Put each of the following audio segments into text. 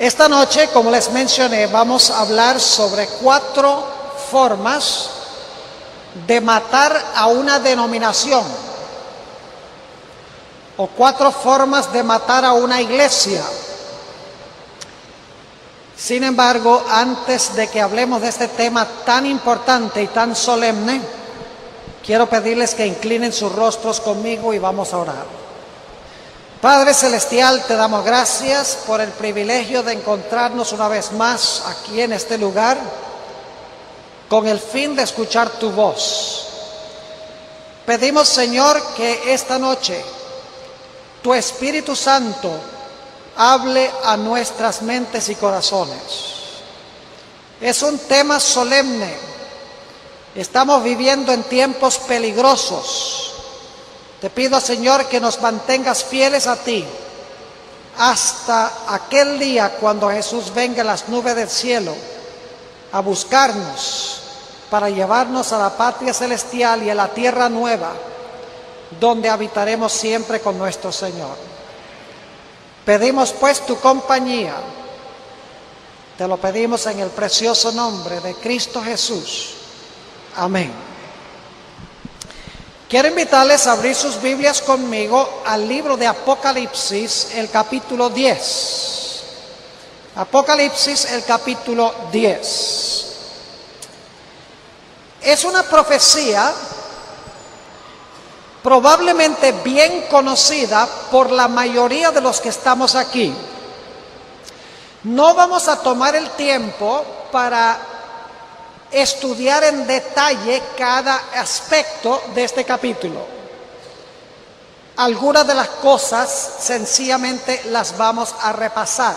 Esta noche, como les mencioné, vamos a hablar sobre 4 formas de matar a una denominación o 4 formas de matar a una iglesia. Sin embargo, antes de que hablemos de este tema tan importante y tan solemne, quiero pedirles que inclinen sus rostros conmigo y vamos a orar. Padre Celestial, te damos gracias por el privilegio de encontrarnos una vez más aquí en este lugar con el fin de escuchar tu voz. Pedimos, Señor, que esta noche tu Espíritu Santo hable a nuestras mentes y corazones. Es un tema solemne. Estamos viviendo en tiempos peligrosos. Te pido, Señor, que nos mantengas fieles a ti hasta aquel día cuando Jesús venga en las nubes del cielo a buscarnos para llevarnos a la patria celestial y a la tierra nueva, donde habitaremos siempre con nuestro Señor. Pedimos pues tu compañía. Te lo pedimos en el precioso nombre de Cristo Jesús. Amén. Quiero invitarles a abrir sus Biblias conmigo al libro de Apocalipsis, el capítulo 10. Apocalipsis, el capítulo 10. Es una profecía probablemente bien conocida por la mayoría de los que estamos aquí. No vamos a tomar el tiempo para estudiar en detalle cada aspecto de este capítulo. Algunas de las cosas sencillamente las vamos a repasar.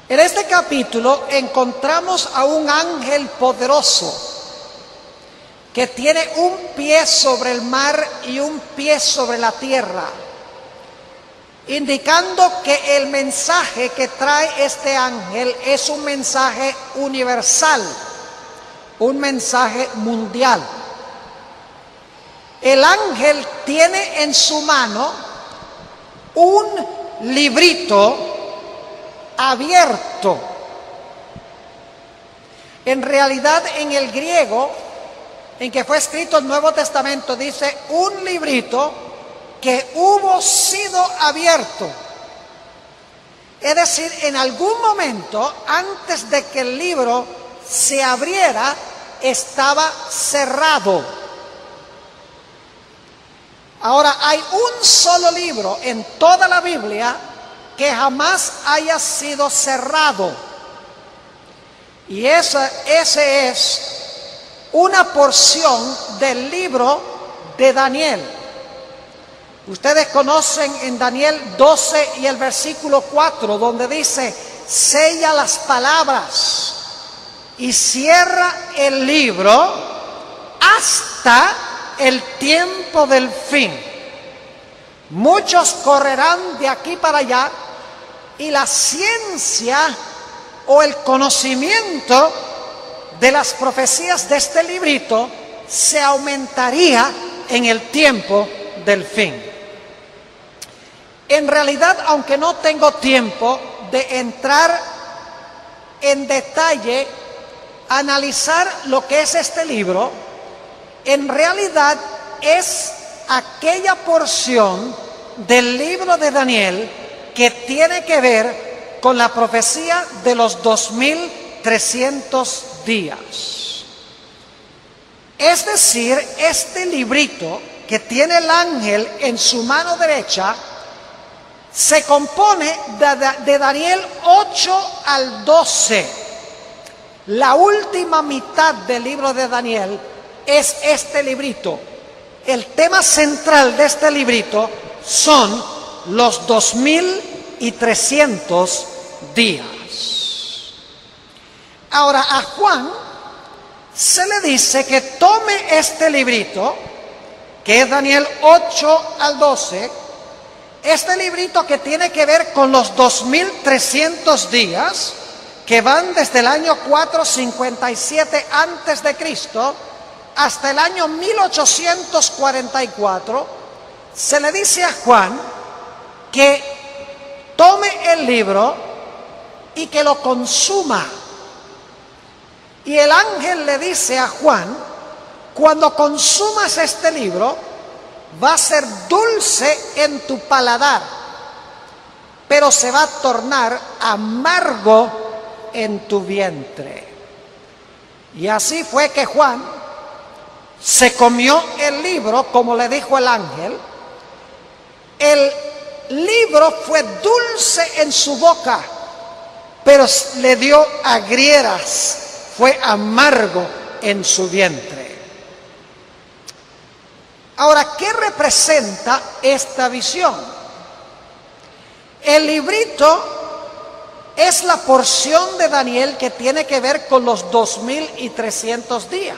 En este capítulo encontramos a un ángel poderoso que tiene un pie sobre el mar y un pie sobre la tierra, indicando que el mensaje que trae este ángel es un mensaje universal, un mensaje mundial. El ángel tiene en su mano un librito abierto. En realidad, en el griego en que fue escrito el Nuevo Testamento, dice un librito que hubo sido abierto. Es decir, en algún momento, antes de que el libro se abriera, estaba cerrado. Ahora, hay un solo libro en toda la Biblia que jamás haya sido cerrado. Y ese es una porción del libro de Daniel. Ustedes conocen en Daniel 12 y el versículo 4, donde dice: sella las palabras y cierra el libro hasta el tiempo del fin. Muchos correrán de aquí para allá y la ciencia o el conocimiento de las profecías de este librito se aumentaría en el tiempo del fin. En realidad, aunque no tengo tiempo de entrar en detalle a analizar lo que es este libro, en realidad es aquella porción del libro de Daniel que tiene que ver con la profecía de los 2300 días. Es decir, este librito que tiene el ángel en su mano derecha se compone de Daniel 8 al 12. La última mitad del libro de Daniel es este librito. El tema central de este librito son los 2300 días. Ahora, a Juan se le dice que tome este librito, que es Daniel 8 al 12, este librito que tiene que ver con los 2300 días, que van desde el año 457 antes de Cristo hasta el año 1844, se le dice a Juan que tome el el libro y que lo consuma. Y el ángel le dice a Juan: cuando consumas este libro, va a ser dulce en tu paladar, pero se va a tornar amargo en tu vientre. Y así fue que Juan se comió el libro, como le dijo el ángel. El libro fue dulce en su boca, pero le dio agrieras, fue amargo en su vientre. Ahora, ¿qué representa esta visión? El librito es la porción de Daniel que tiene que ver con los 2300 días.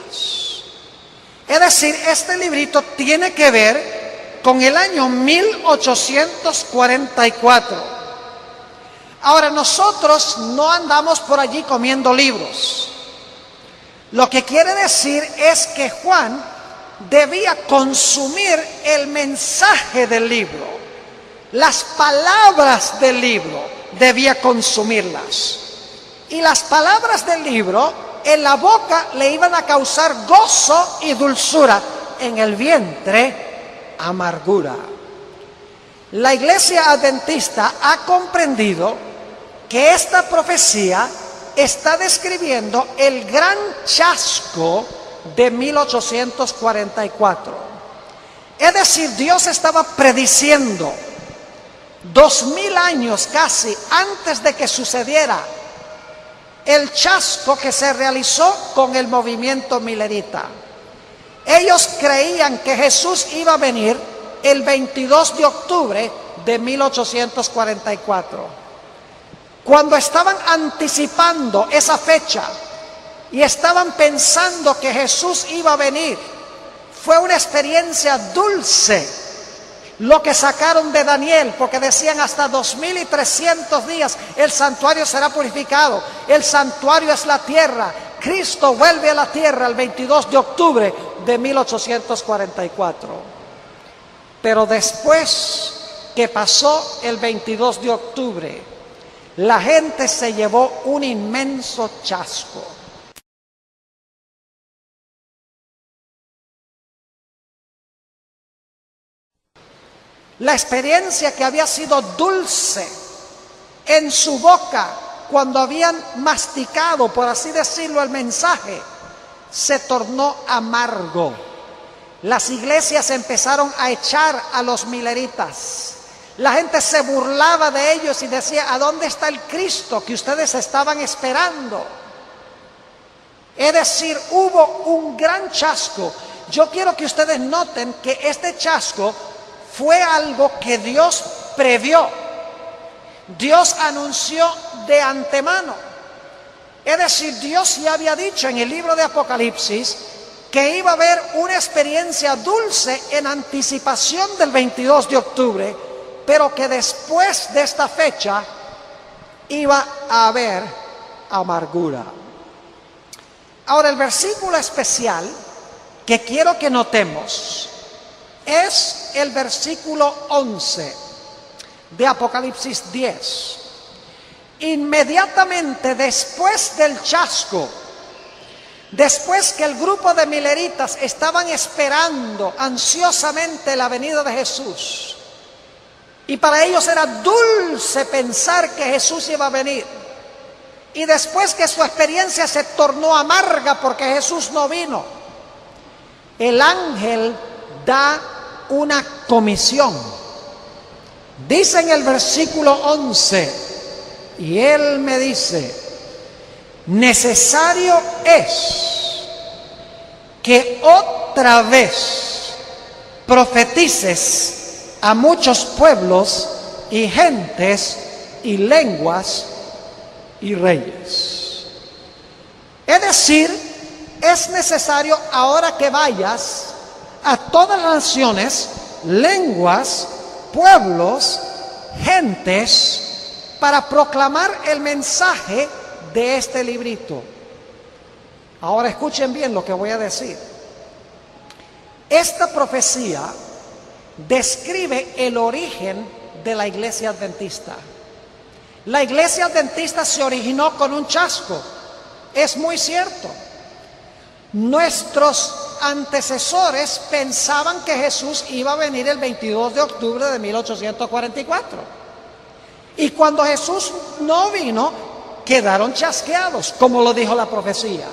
Es decir, este librito tiene que ver con el año 1844. Ahora, nosotros no andamos por allí comiendo libros. Lo que quiere decir es que Juan debía consumir el mensaje del libro, las palabras del libro, debía consumirlas. Y las palabras del libro en la boca le iban a causar gozo y dulzura, en el vientre amargura. La Iglesia Adventista ha comprendido que esta profecía está describiendo el gran chasco de 1844. Es decir, Dios estaba prediciendo 2000 años casi antes de que sucediera el chasco que se realizó con el movimiento milerita. Ellos creían que Jesús iba a venir el 22 de octubre de 1844. Cuando estaban anticipando esa fecha y estaban pensando que Jesús iba a venir, fue una experiencia dulce lo que sacaron de Daniel, porque decían hasta 2300 días el santuario será purificado. El santuario es la tierra. Cristo vuelve a la tierra el 22 de octubre de 1844. Pero después que pasó el 22 de octubre, la gente se llevó un inmenso chasco. La experiencia que había sido dulce en su boca cuando habían masticado, por así decirlo, el mensaje, se tornó amargo. Las iglesias empezaron a echar a los mileritas. La gente se burlaba de ellos y decía: ¿a dónde está el Cristo que ustedes estaban esperando? Es decir, hubo un gran chasco. Yo quiero que ustedes noten que este chasco fue algo que Dios previó. Dios anunció de antemano. Es decir, Dios ya había dicho en el libro de Apocalipsis que iba a haber una experiencia dulce en anticipación del 22 de octubre, pero que después de esta fecha iba a haber amargura. Ahora, el versículo especial que quiero que notemos es el versículo 11 de Apocalipsis 10. Inmediatamente después del chasco, después que el grupo de mileritas estaban esperando ansiosamente la venida de Jesús, y para ellos era dulce pensar que Jesús iba a venir, y después que su experiencia se tornó amarga porque Jesús no vino, el ángel da una comisión. Dice en el versículo 11, y él me dice: necesario es que otra vez profetices a muchos pueblos y gentes y lenguas y reyes. Es decir, es necesario ahora que vayas a todas las naciones, lenguas, pueblos, gentes, para proclamar el mensaje de este librito. Ahora escuchen bien lo que voy a decir. Esta profecía describe el origen de la iglesia adventista. La iglesia adventista se originó con un chasco. Es muy cierto. Nuestros antecesores pensaban que Jesús iba a venir el 22 de octubre de 1844. Y cuando Jesús no vino, quedaron chasqueados, como lo dijo la profecía.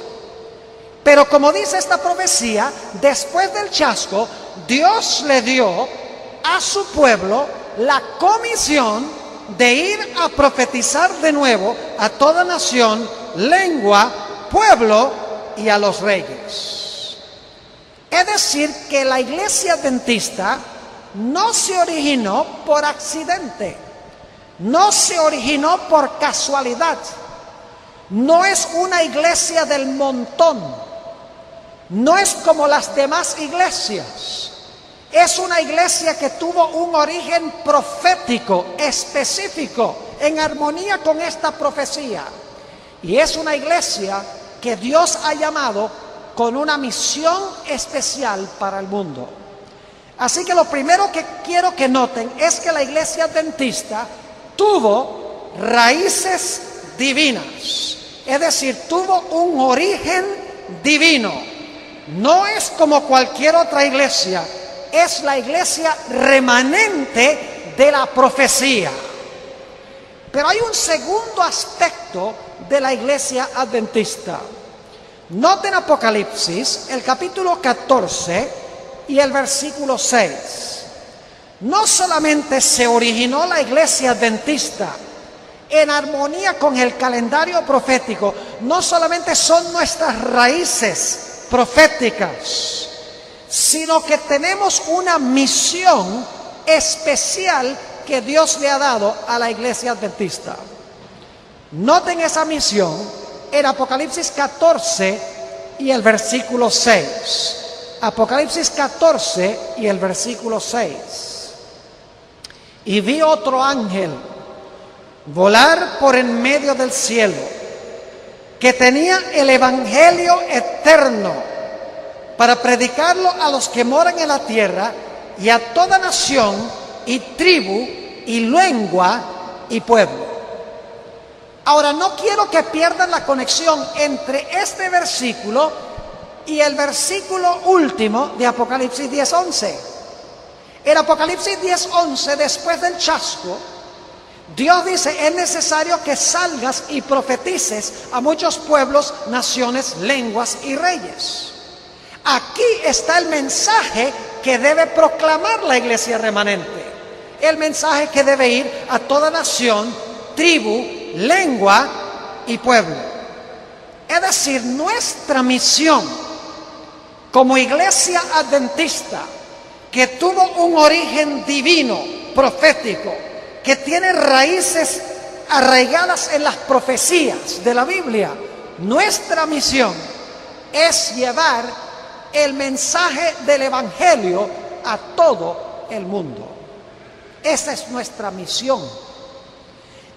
Pero como dice esta profecía, después del chasco, Dios le dio a su pueblo la comisión de ir a profetizar de nuevo a toda nación, lengua, pueblo y a los reyes. Es decir, que la iglesia adventista no se originó por accidente, no se originó por casualidad, no es una iglesia del montón, no es como las demás iglesias. Es una iglesia que tuvo un origen profético, específico, en armonía con esta profecía. Y es una iglesia que Dios ha llamado con una misión especial para el mundo. Así que lo primero que quiero que noten es que la iglesia adventista tuvo raíces divinas. Es decir, tuvo un origen divino. No es como cualquier otra iglesia. Es la iglesia remanente de la profecía. Pero hay un segundo aspecto de la iglesia adventista. Noten Apocalipsis, el capítulo 14 y el versículo 6. No solamente se originó la iglesia adventista en armonía con el calendario profético, no solamente son nuestras raíces proféticas, sino que tenemos una misión especial que Dios le ha dado a la iglesia adventista. Noten esa misión en Apocalipsis 14 y el versículo 6. Apocalipsis 14 y el versículo 6. Y vi otro ángel volar por en medio del cielo, que tenía el evangelio eterno para predicarlo a los que moran en la tierra y a toda nación y tribu y lengua y pueblo. Ahora, no quiero que pierdan la conexión entre este versículo y el versículo último de Apocalipsis 10:11. En Apocalipsis 10:11, después del chasco, Dios dice: es necesario que salgas y profetices a muchos pueblos, naciones, lenguas y reyes. Aquí está el mensaje que debe proclamar la iglesia remanente. El mensaje que debe ir a toda nación, tribu, lengua y pueblo. Es decir, nuestra misión como iglesia adventista, que tuvo un origen divino, profético, que tiene raíces arraigadas en las profecías de la Biblia, nuestra misión es llevar el mensaje del evangelio a todo el mundo. Esa es nuestra misión.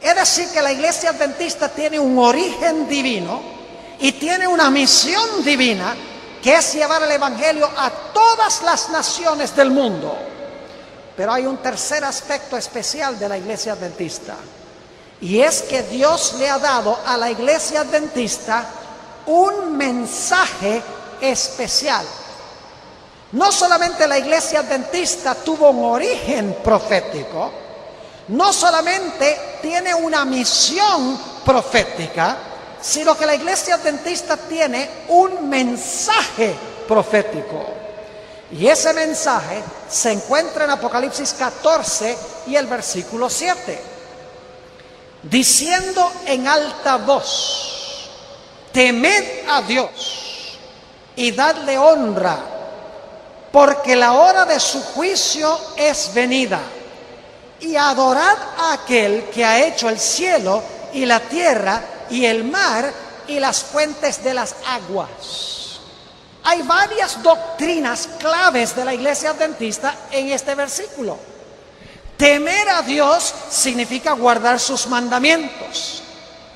Es decir, que la iglesia adventista tiene un origen divino y tiene una misión divina, que es llevar el evangelio a todas las naciones del mundo. Pero hay un tercer aspecto especial de la iglesia adventista, y es que Dios le ha dado a la iglesia adventista un mensaje especial. No solamente la iglesia adventista tuvo un origen profético, no solamente tiene una misión profética, sino que la iglesia adventista tiene un mensaje profético. Y ese mensaje se encuentra en Apocalipsis 14 y el versículo 7. Diciendo en alta voz: temed a Dios y dadle honra, porque la hora de su juicio es venida. Y adorad a aquel que ha hecho el cielo y la tierra y el mar y las fuentes de las aguas. Hay varias doctrinas claves de la iglesia adventista en este versículo. Temer a Dios significa guardar sus mandamientos.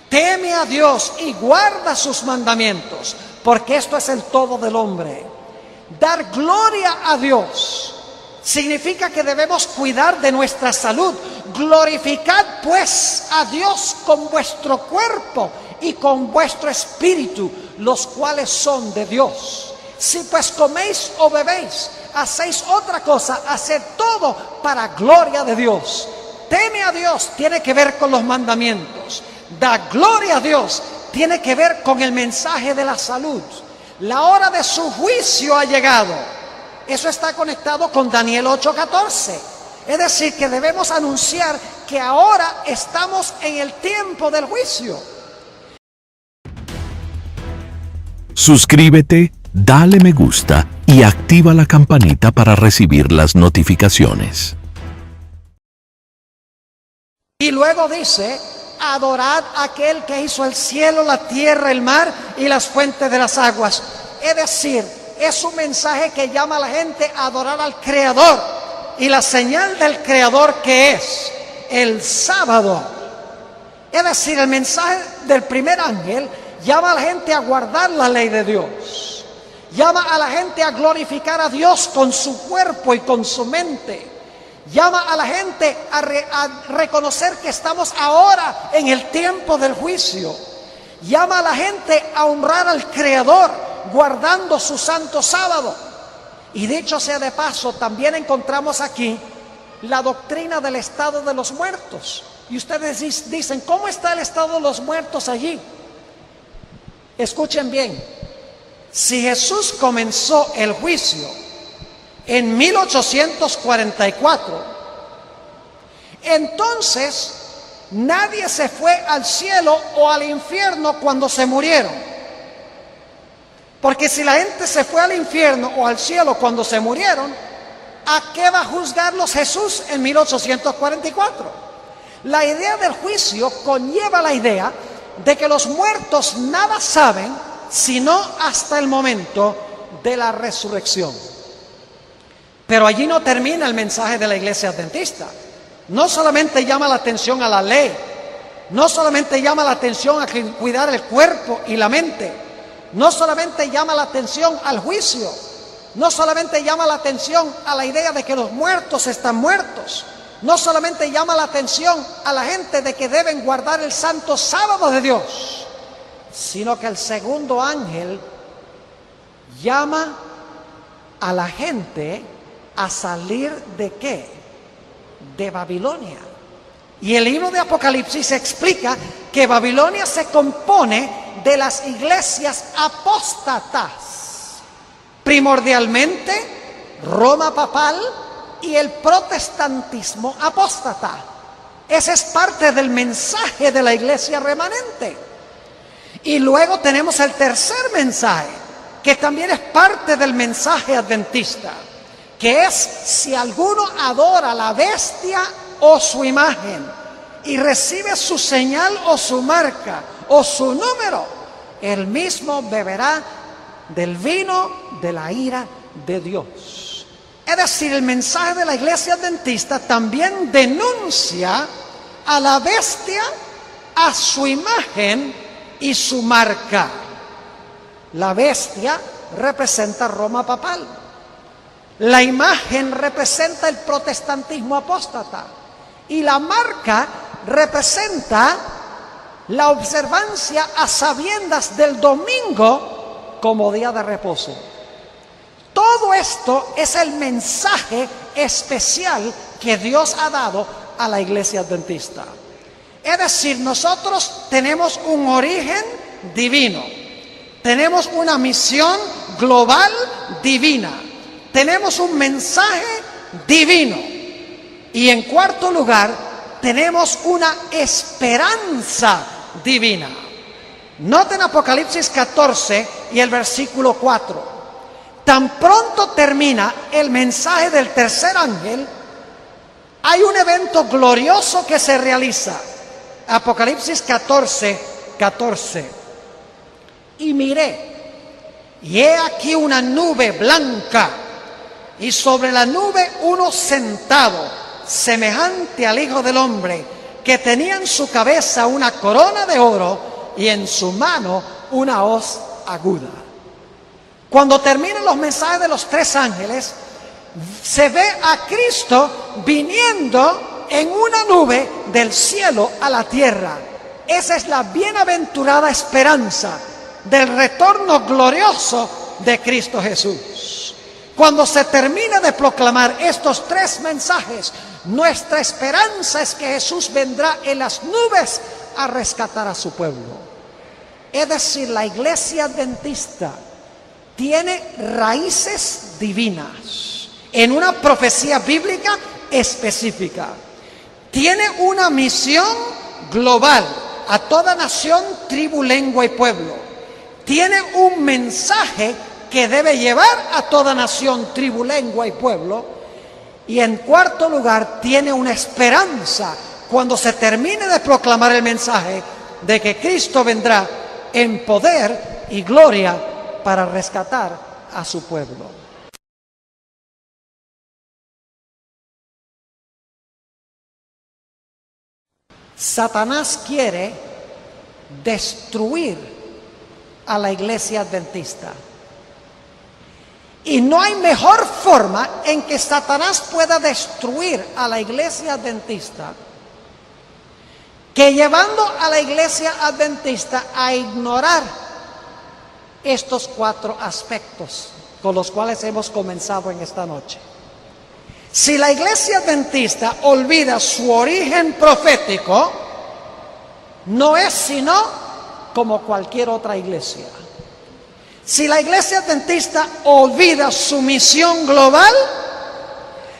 Teme a Dios y guarda sus mandamientos, porque esto es el todo del hombre. Dar gloria a Dios significa que debemos cuidar de nuestra salud, glorificad pues a Dios con vuestro cuerpo y con vuestro espíritu, los cuales son de Dios. Si pues coméis o bebéis, hacéis otra cosa, haced todo para gloria de Dios. Teme a Dios tiene que ver con los mandamientos. Da gloria a Dios tiene que ver con el mensaje de la salud. La hora de su juicio ha llegado. Eso está conectado con Daniel 8:14. Es decir, que debemos anunciar que ahora estamos en el tiempo del juicio. Suscríbete, dale me gusta y activa la campanita para recibir las notificaciones. Y luego dice: adorad a aquel que hizo el cielo, la tierra, el mar y las fuentes de las aguas. Es decir, es un mensaje que llama a la gente a adorar al Creador. Y la señal del Creador, que es el sábado. Es decir, el mensaje del primer ángel llama a la gente a guardar la ley de Dios. Llama a la gente a glorificar a Dios con su cuerpo y con su mente. Llama a la gente a reconocer que estamos ahora en el tiempo del juicio. Llama a la gente a honrar al Creador guardando su santo sábado. Y dicho sea de paso, también encontramos aquí la doctrina del estado de los muertos. Y ustedes dicen: ¿cómo está el estado de los muertos allí? Escuchen bien. Si Jesús comenzó el juicio en 1844, entonces nadie se fue al cielo o al infierno cuando se murieron. Porque si la gente se fue al infierno o al cielo cuando se murieron, ¿a qué va a juzgarlos Jesús en 1844? La idea del juicio conlleva la idea de que los muertos nada saben sino hasta el momento de la resurrección. Pero allí no termina el mensaje de la Iglesia Adventista. No solamente llama la atención a la ley, no solamente llama la atención a cuidar el cuerpo y la mente, no solamente llama la atención al juicio, no solamente llama la atención a la idea de que los muertos están muertos, no solamente llama la atención a la gente de que deben guardar el santo sábado de Dios, sino que el segundo ángel llama a la gente a salir ¿de qué? De Babilonia. Y el libro de Apocalipsis explica que Babilonia se compone de las iglesias apóstatas, primordialmente Roma papal y el protestantismo apóstata. Ese es parte del mensaje de la iglesia remanente. Y luego tenemos el tercer mensaje, que también es parte del mensaje adventista, que es: si alguno adora la bestia o su imagen y recibe su señal o su marca o su número, él mismo beberá del vino de la ira de Dios. Es decir, el mensaje de la iglesia adventista también denuncia a la bestia, a su imagen y su marca. La bestia representa Roma papal. La imagen representa el protestantismo apóstata. Y la marca representa la observancia a sabiendas del domingo como día de reposo. Todo esto es el mensaje especial que Dios ha dado a la iglesia adventista. Es decir, nosotros tenemos un origen divino, tenemos una misión global divina, tenemos un mensaje divino y, en cuarto lugar, tenemos una esperanza divina. Noten Apocalipsis 14 y el versículo 4. Tan pronto termina el mensaje del tercer ángel, hay un evento glorioso que se realiza. Apocalipsis 14, 14. Y miré, y he aquí una nube blanca, y sobre la nube uno sentado, semejante al Hijo del Hombre, que tenía en su cabeza una corona de oro y en su mano una hoz aguda. Cuando terminan los mensajes de los tres ángeles, se ve a Cristo viniendo en una nube del cielo a la tierra. Esa es la bienaventurada esperanza del retorno glorioso de Cristo Jesús. Cuando se termine de proclamar estos tres mensajes, nuestra esperanza es que Jesús vendrá en las nubes a rescatar a su pueblo. Es decir, la iglesia adventista tiene raíces divinas en una profecía bíblica específica. Tiene una misión global a toda nación, tribu, lengua y pueblo. Tiene un mensaje que debe llevar a toda nación, tribu, lengua y pueblo. Y en cuarto lugar, tiene una esperanza cuando se termine de proclamar el mensaje de que Cristo vendrá en poder y gloria para rescatar a su pueblo. Satanás quiere destruir a la iglesia adventista. Y no hay mejor forma en que Satanás pueda destruir a la iglesia adventista que llevando a la iglesia adventista a ignorar estos cuatro aspectos con los cuales hemos comenzado en esta noche. Si la iglesia adventista olvida su origen profético, no es sino como cualquier otra iglesia. Si la iglesia adventista olvida su misión global,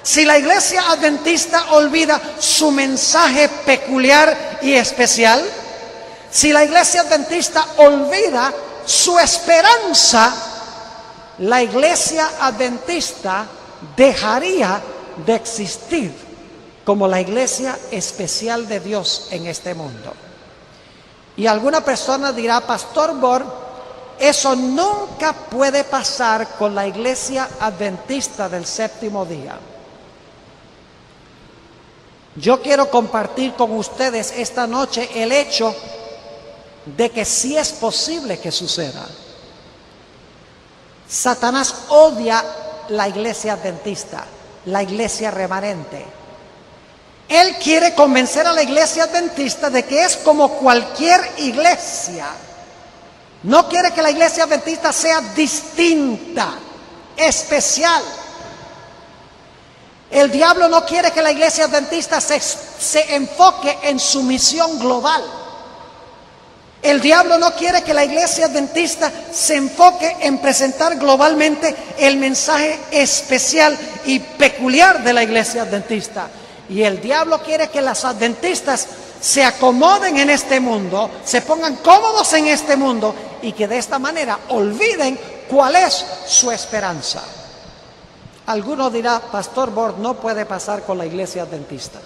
si la iglesia adventista olvida su mensaje peculiar y especial, si la iglesia adventista olvida su esperanza, la iglesia adventista dejaría de existir como la iglesia especial de Dios en este mundo. Y alguna persona dirá: Pastor Bor, eso nunca puede pasar con la iglesia adventista del séptimo día. Yo quiero compartir con ustedes esta noche el hecho de que sí es posible que suceda. Satanás odia la iglesia adventista, la iglesia remanente. Él quiere convencer a la iglesia adventista de que es como cualquier iglesia. No quiere que la iglesia adventista sea distinta, especial. El diablo no quiere que la iglesia adventista se enfoque en su misión global. El diablo no quiere que la iglesia adventista se enfoque en presentar globalmente el mensaje especial y peculiar de la iglesia adventista. Y el diablo quiere que las adventistas se acomoden en este mundo, se pongan cómodos en este mundo y que de esta manera olviden cuál es su esperanza. Alguno dirá: Pastor Bord, no puede pasar con la iglesia adventista.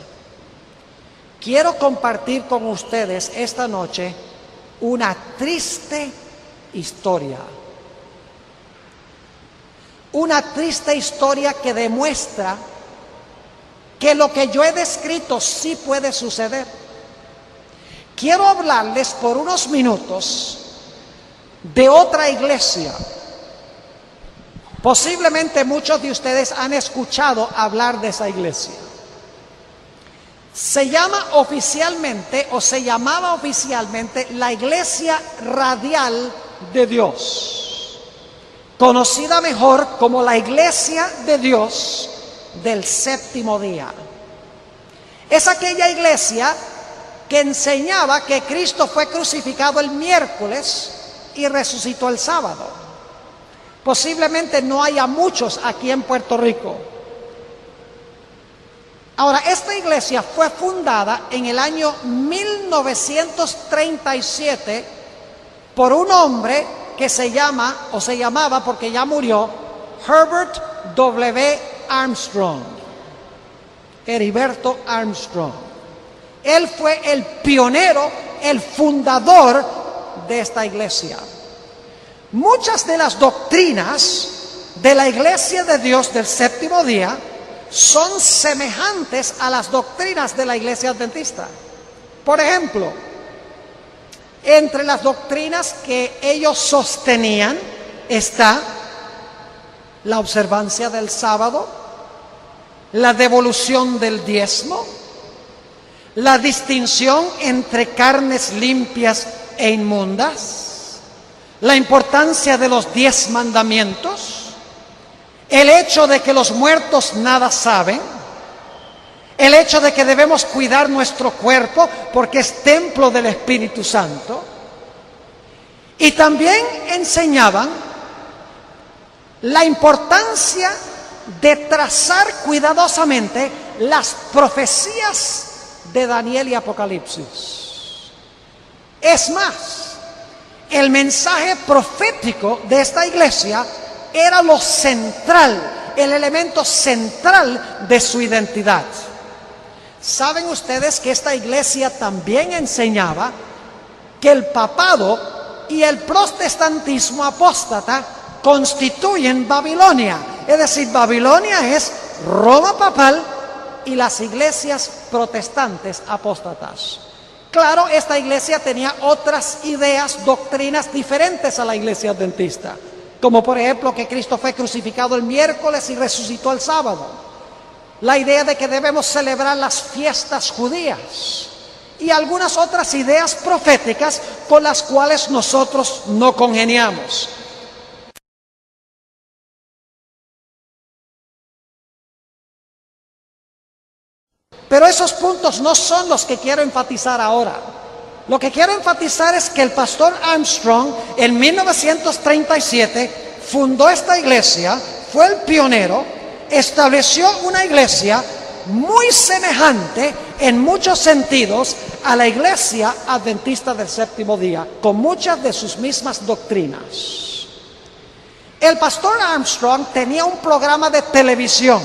Quiero compartir con ustedes esta noche una triste historia. Una triste historia que demuestra que lo que yo he descrito sí puede suceder. Quiero hablarles por unos minutos de otra iglesia. Posiblemente muchos de ustedes han escuchado hablar de esa iglesia. Se llama oficialmente, o se llamaba oficialmente, la Iglesia Radial de Dios, conocida mejor como la Iglesia de Dios del séptimo día. Es aquella iglesia que enseñaba que Cristo fue crucificado el miércoles y resucitó el sábado. Posiblemente no haya muchos aquí en Puerto Rico. Ahora, esta iglesia fue fundada en el año 1937 por un hombre que se llamaba, porque ya murió, Herbert W. Armstrong, Heriberto Armstrong. Él fue el pionero, el fundador de esta iglesia. Muchas de las doctrinas de la Iglesia de Dios del séptimo día son semejantes a las doctrinas de la iglesia adventista. Por ejemplo, entre las doctrinas que ellos sostenían está la observancia del sábado, la devolución del diezmo, la distinción entre carnes limpias e inmundas, la importancia de los 10 mandamientos, el hecho de que los muertos nada saben, el hecho de que debemos cuidar nuestro cuerpo porque es templo del Espíritu Santo. Y también enseñaban la importancia de trazar cuidadosamente las profecías de Daniel y Apocalipsis. Es más, el mensaje profético de esta iglesia era lo central, el elemento central de su identidad. ¿Saben ustedes que esta iglesia también enseñaba que el papado y el protestantismo apóstata constituyen Babilonia? Es decir, Babilonia es Roma papal y las iglesias protestantes apóstatas. Claro, esta iglesia tenía otras ideas, doctrinas diferentes a la iglesia adventista, como por ejemplo que Cristo fue crucificado el miércoles y resucitó el sábado. La idea de que debemos celebrar las fiestas judías y algunas otras ideas proféticas con las cuales nosotros no congeniamos. Pero esos puntos no son los que quiero enfatizar ahora. Lo que quiero enfatizar es que el pastor Armstrong en 1937 fundó esta iglesia, fue el pionero, estableció una iglesia muy semejante en muchos sentidos a la iglesia adventista del séptimo día, con muchas de sus mismas doctrinas. El pastor Armstrong tenía un programa de televisión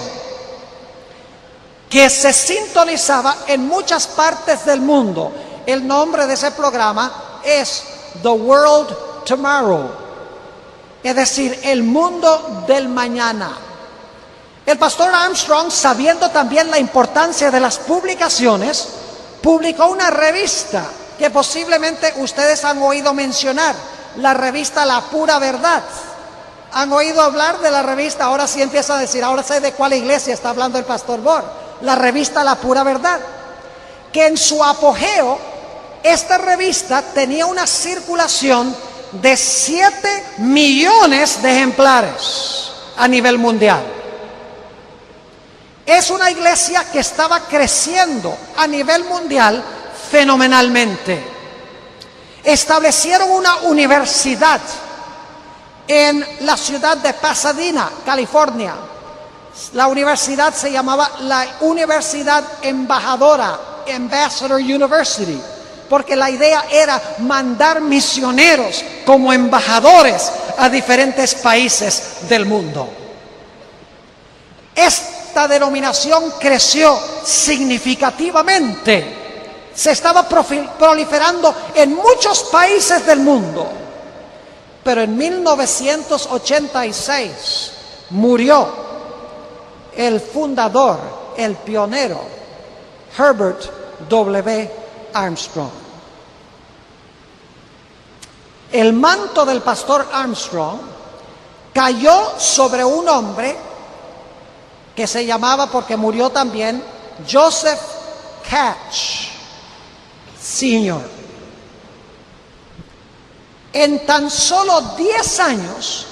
que se sintonizaba en muchas partes del mundo. El nombre de ese programa es The World Tomorrow, es decir, el mundo del mañana. El pastor Armstrong, sabiendo también la importancia de las publicaciones, publicó una revista que posiblemente ustedes han oído mencionar, la revista La Pura Verdad. ¿Han oído hablar de la revista? Ahora sí empieza a decir, ahora sé de cuál iglesia está hablando el pastor Bohr. La revista La Pura Verdad, que en su apogeo, esta revista tenía una circulación de 7 millones de ejemplares a nivel mundial. Es una iglesia que estaba creciendo a nivel mundial fenomenalmente. Establecieron una universidad en la ciudad de Pasadena, California. La universidad se llamaba la Universidad Embajadora, Ambassador University, porque la idea era mandar misioneros como embajadores a diferentes países del mundo. Esta denominación creció significativamente, se estaba proliferando en muchos países del mundo, pero en 1986 murió el fundador, el pionero, Herbert W. Armstrong. El manto del pastor Armstrong cayó sobre un hombre que se llamaba, porque murió también, Joseph Catch Sr. En tan solo 10 años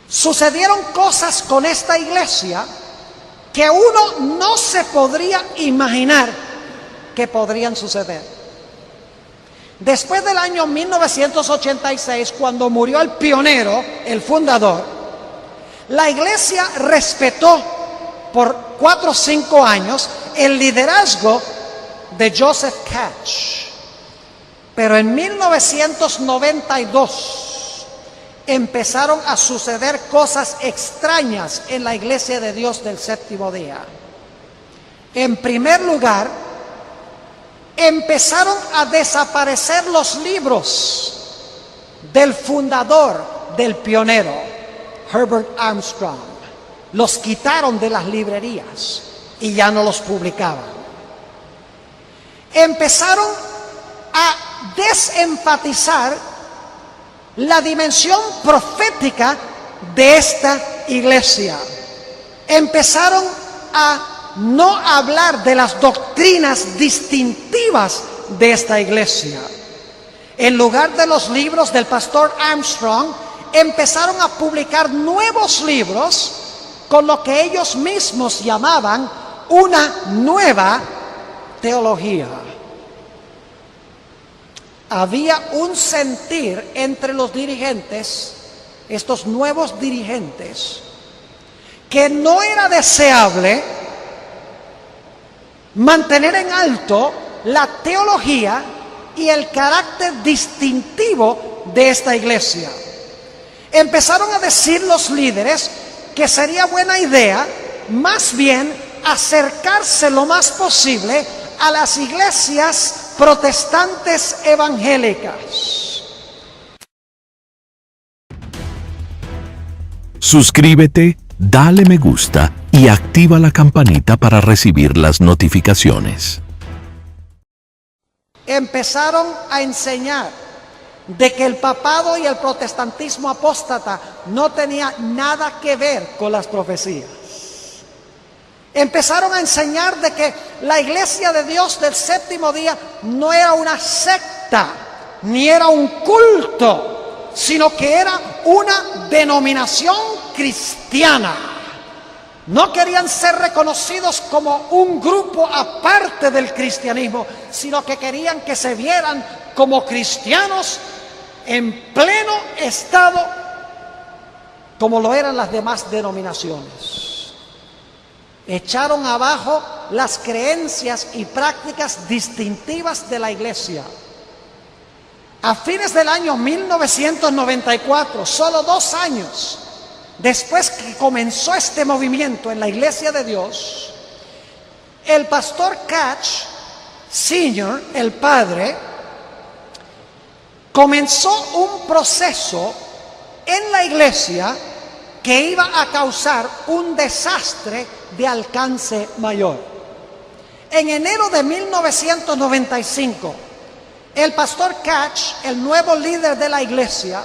sucedieron cosas con esta iglesia que uno no se podría imaginar que podrían suceder. Después del año 1986, cuando murió el pionero, el fundador, la iglesia respetó por 4 o 5 años el liderazgo de Joseph Catch. Pero en 1992 empezaron a suceder cosas extrañas en la iglesia de Dios del séptimo día. En primer lugar, empezaron a desaparecer los libros del fundador, del pionero, Herbert Armstrong. Los quitaron de las librerías y ya no los publicaban. Empezaron a desenfatizar la dimensión profética de esta iglesia. Empezaron a no hablar de las doctrinas distintivas de esta iglesia. En lugar de los libros del pastor Armstrong, empezaron a publicar nuevos libros con lo que ellos mismos llamaban una nueva teología. Había un sentir entre los dirigentes, estos nuevos dirigentes, que no era deseable mantener en alto la teología y el carácter distintivo de esta iglesia. Empezaron a decir los líderes que sería buena idea más bien acercarse lo más posible a las iglesias protestantes evangélicas. Suscríbete, dale me gusta y activa la campanita para recibir las notificaciones. Empezaron a enseñar de que el papado y el protestantismo apóstata no tenía nada que ver con las profecías. Empezaron a enseñar de que la iglesia de Dios del séptimo día no era una secta, ni era un culto, sino que era una denominación cristiana. No querían ser reconocidos como un grupo aparte del cristianismo, sino que querían que se vieran como cristianos en pleno estado, como lo eran las demás denominaciones. Echaron abajo las creencias y prácticas distintivas de la iglesia. A fines del año 1994, solo 2 años después que comenzó este movimiento en la iglesia de Dios, el pastor Catch Sr., el padre, comenzó un proceso en la iglesia que iba a causar un desastre de alcance mayor. En enero de 1995, el pastor Catch, el nuevo líder de la iglesia,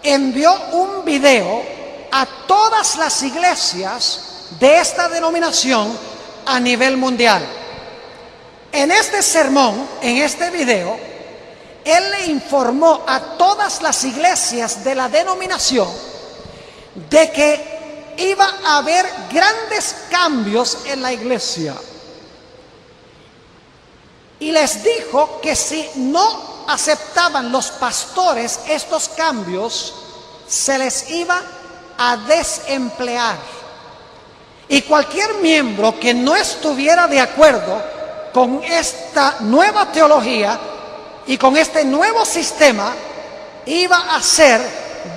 envió un video a todas las iglesias de esta denominación a nivel mundial. En este sermón, en este video, él le informó a todas las iglesias de la denominación de que iba a haber grandes cambios en la iglesia. Y les dijo que si no aceptaban los pastores estos cambios, se les iba a desemplear. Y cualquier miembro que no estuviera de acuerdo con esta nueva teología y con este nuevo sistema, iba a ser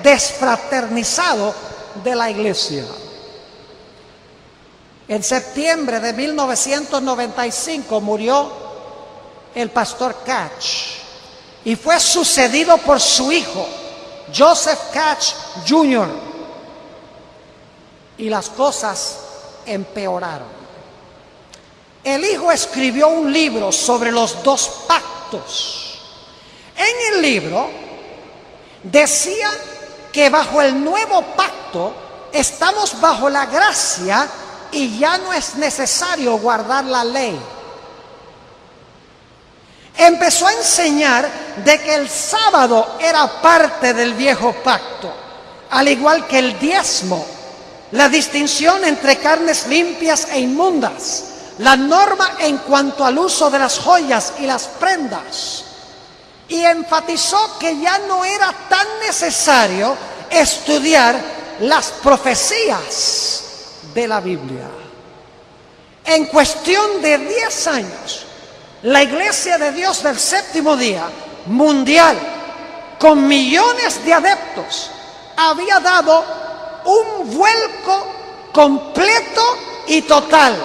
desfraternizado de la iglesia. En septiembre de 1995 murió el pastor Catch y fue sucedido por su hijo, Joseph Catch Jr., y las cosas empeoraron. El hijo escribió un libro sobre los 2 pactos. En el libro decía que bajo el nuevo pacto estamos bajo la gracia y ya no es necesario guardar la ley. Empezó a enseñar de que el sábado era parte del viejo pacto, al igual que el diezmo, la distinción entre carnes limpias e inmundas, la norma en cuanto al uso de las joyas y las prendas. Y enfatizó que ya no era tan necesario estudiar las profecías de la Biblia. En cuestión de 10 años, la Iglesia de Dios del séptimo día mundial, con millones de adeptos, había dado un vuelco completo y total,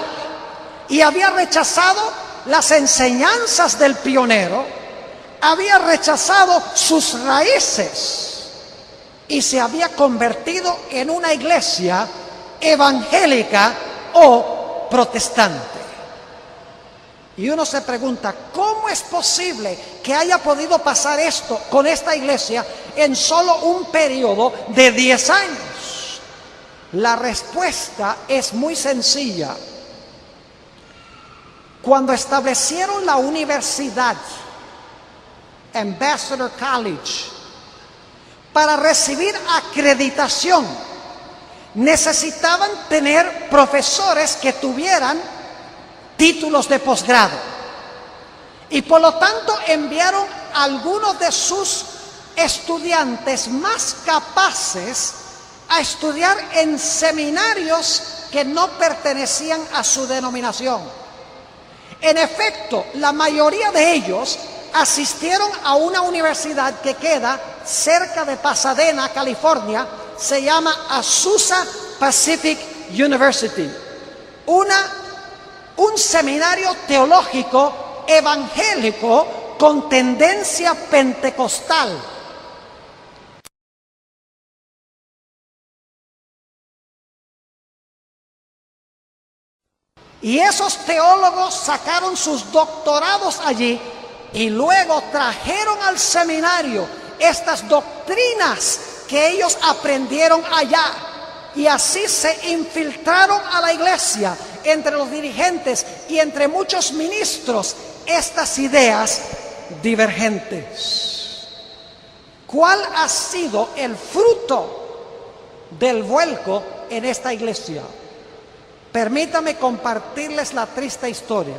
y había rechazado las enseñanzas del pionero, había rechazado sus raíces y se había convertido en una iglesia evangélica o protestante. Y uno se pregunta, ¿cómo es posible que haya podido pasar esto con esta iglesia en solo un periodo de 10 años? La respuesta es muy sencilla. Cuando establecieron la universidad, Ambassador College, para recibir acreditación, necesitaban tener profesores que tuvieran títulos de posgrado. Y por lo tanto enviaron a algunos de sus estudiantes más capaces a estudiar en seminarios que no pertenecían a su denominación. En efecto, la mayoría de ellos asistieron a una universidad que queda cerca de Pasadena, California. Se llama Azusa Pacific University, un seminario teológico evangélico con tendencia pentecostal. Y esos teólogos sacaron sus doctorados allí y luego trajeron al seminario estas doctrinas que ellos aprendieron allá. Y así se infiltraron a la iglesia entre los dirigentes y entre muchos ministros estas ideas divergentes. ¿Cuál ha sido el fruto del vuelco en esta iglesia? Permítame compartirles la triste historia.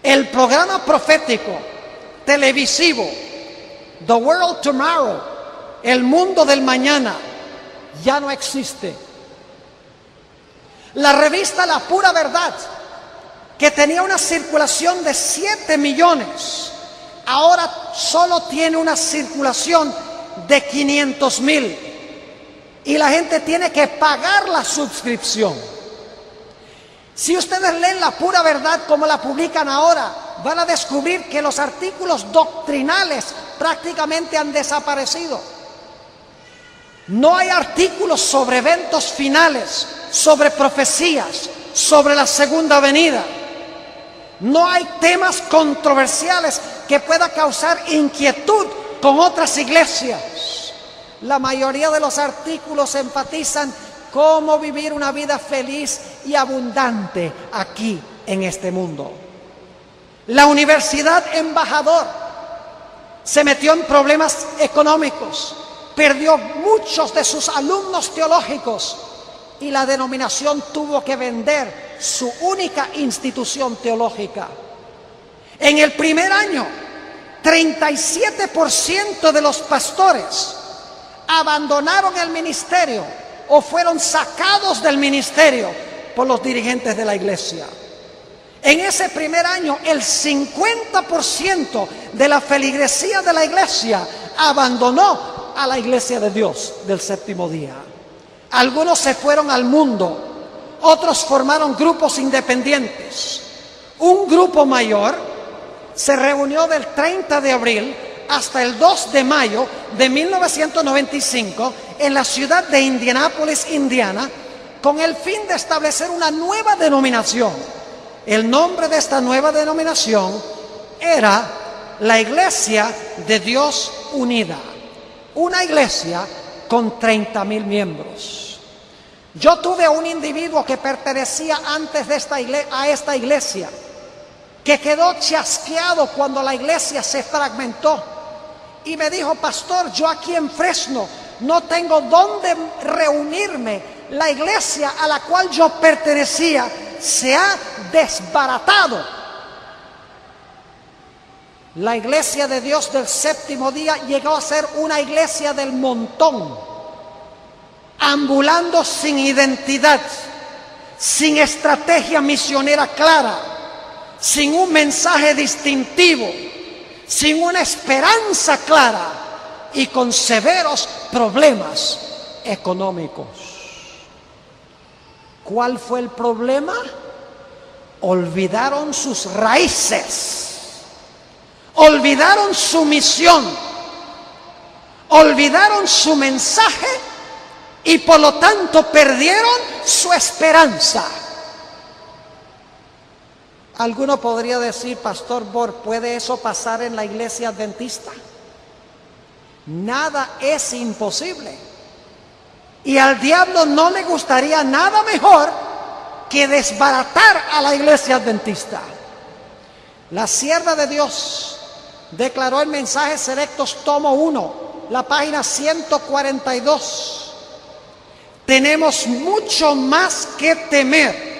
El programa profético televisivo The World Tomorrow, el mundo del mañana, ya no existe. La revista La Pura Verdad, que tenía una circulación de 7 millones, ahora solo tiene una circulación de 500,000 y la gente tiene que pagar la suscripción. Si ustedes leen La Pura Verdad como la publican ahora, van a descubrir que los artículos doctrinales prácticamente han desaparecido. No hay artículos sobre eventos finales, sobre profecías, sobre la segunda venida. No hay temas controversiales que pueda causar inquietud con otras iglesias. La mayoría de los artículos enfatizan cómo vivir una vida feliz y abundante aquí en este mundo. La Universidad Embajador se metió en problemas económicos, perdió muchos de sus alumnos teológicos y la denominación tuvo que vender su única institución teológica. En el primer año, 37% de los pastores abandonaron el ministerio o fueron sacados del ministerio por los dirigentes de la iglesia. En ese primer año, el 50% de la feligresía de la iglesia abandonó a la iglesia de Dios del séptimo día. Algunos se fueron al mundo, otros formaron grupos independientes. Un grupo mayor se reunió del 30 de abril hasta el 2 de mayo de 1995 en la ciudad de Indianápolis, Indiana, con el fin de establecer una nueva denominación. El nombre de esta nueva denominación era la Iglesia de Dios Unida, una iglesia con 30,000 miembros. Yo tuve a un individuo que pertenecía antes de a esta iglesia, que quedó chasqueado cuando la iglesia se fragmentó y me dijo: pastor, yo aquí en Fresno no tengo dónde reunirme. La iglesia a la cual yo pertenecía se ha desbaratado. La iglesia de Dios del séptimo día llegó a ser una iglesia del montón, ambulando sin identidad, sin estrategia misionera clara, sin un mensaje distintivo, sin una esperanza clara y con severos problemas económicos. ¿Cuál fue el problema? Olvidaron sus raíces, olvidaron su misión, olvidaron su mensaje y por lo tanto perdieron su esperanza. Alguno podría decir: pastor Bor, ¿puede eso pasar en la iglesia adventista? Nada es imposible. Y al diablo no le gustaría nada mejor que desbaratar a la iglesia adventista. La sierva de Dios declaró en Mensajes Selectos, tomo 1, la página 142. Tenemos mucho más que temer